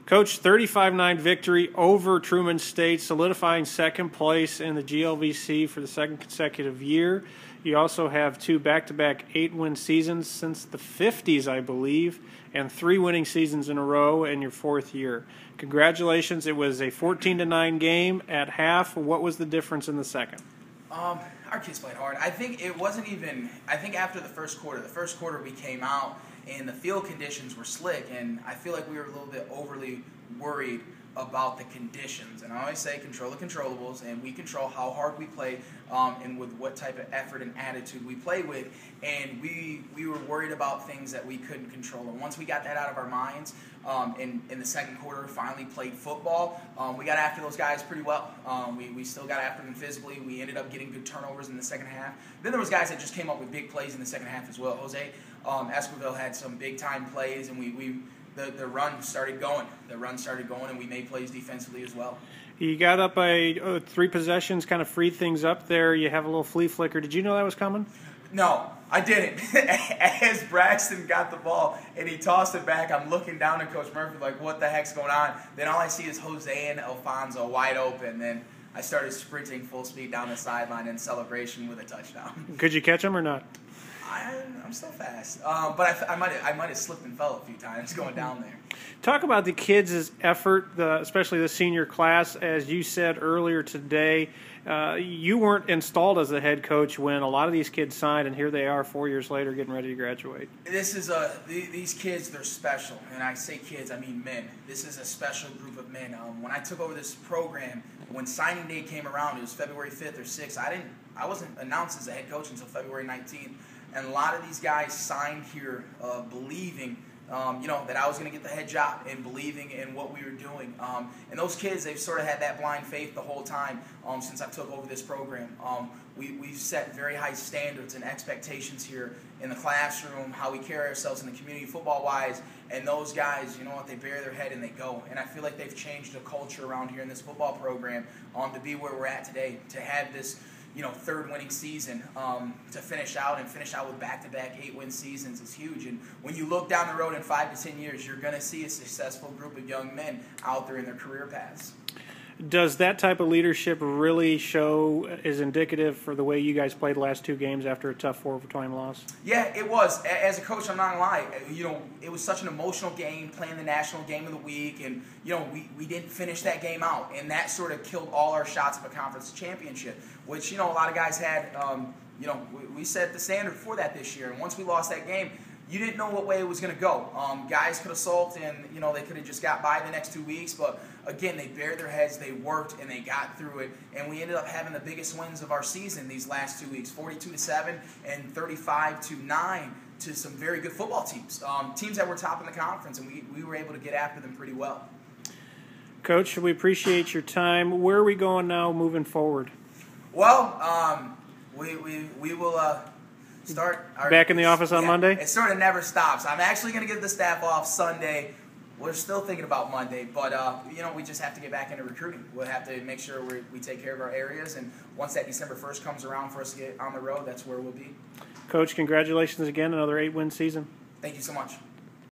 Coach, 35-9 victory over Truman State, solidifying second place in the GLVC for the second consecutive year. You also have 2 back-to-back 8-win seasons since the 50s, I believe, and 3 winning seasons in a row in your 4th year. Congratulations. It was a 14-9 game at half. What was the difference in the second? Our kids played hard. I think it wasn't even – I think after the first quarter we came out and the field conditions were slick, and I feel like we were a little bit overly worried about the conditions. And I always say control the controllables, and we control how hard we play and with what type of effort and attitude we play with. And we were worried about things that we couldn't control. And once we got that out of our minds, in the second quarter, finally played football, we got after those guys pretty well. We still got after them physically. We ended up getting good turnovers in the second half. Then there was guys that just came up with big plays in the second half as well. Jose Esquivel had some big-time plays, and the run started going. The run started going, and we made plays defensively as well. You got up by 3 possessions, kind of freed things up there. You have a little flea flicker. Did you know that was coming? No, I didn't. As Braxton got the ball and he tossed it back, I'm looking down at Coach Murphy like, what the heck's going on? Then all I see is Jose and Alfonso wide open. Then I started sprinting full speed down the sideline in celebration with a touchdown. Could you catch him or not? I'm still fast, but I might have slipped and fell a few times going down there. Talk about the kids' effort, especially the senior class. As you said earlier today, you weren't installed as the head coach when a lot of these kids signed, and here they are 4 years later getting ready to graduate. This is these kids, they're special, and I say kids, I mean men. This is a special group of men. When I took over this program, when signing day came around, it was February 5th or 6th. I wasn't announced as the head coach until February 19th. And a lot of these guys signed here believing, that I was going to get the head job and believing in what we were doing. And those kids, they've sort of had that blind faith the whole time since I took over this program. We've set very high standards and expectations here in the classroom, how we carry ourselves in the community football-wise. And those guys, you know what, they bear their head and they go. And I feel like they've changed the culture around here in this football program to be where we're at today, to have this third winning season to finish out with back-to-back 8-win seasons is huge. And when you look down the road in 5 to 10 years, you're going to see a successful group of young men out there in their career paths. Does that type of leadership really show is indicative for the way you guys played the last 2 games after a tough 4-overtime loss? Yeah, it was. As a coach, I'm not going to lie. It was such an emotional game, playing the national game of the week, and, we didn't finish that game out. And that sort of killed all our shots of a conference championship, which, a lot of guys had, we set the standard for that this year. And once we lost that game, you didn't know what way it was going to go. Guys could have sulked and, they could have just got by the next 2 weeks. But, again, they bared their heads, they worked, and they got through it. And we ended up having the biggest wins of our season these last 2 weeks, 42-7 and 35-9 to some very good football teams, teams that were top in the conference. And we were able to get after them pretty well. Coach, we appreciate your time. Where are we going now moving forward? Well, we will start back in the office on Monday? It sort of never stops. I'm actually going to give the staff off Sunday. We're still thinking about Monday, but we just have to get back into recruiting. We'll have to make sure we take care of our areas, and once that December 1st comes around for us to get on the road, that's where we'll be. Coach, congratulations again, another 8-win season. Thank you so much.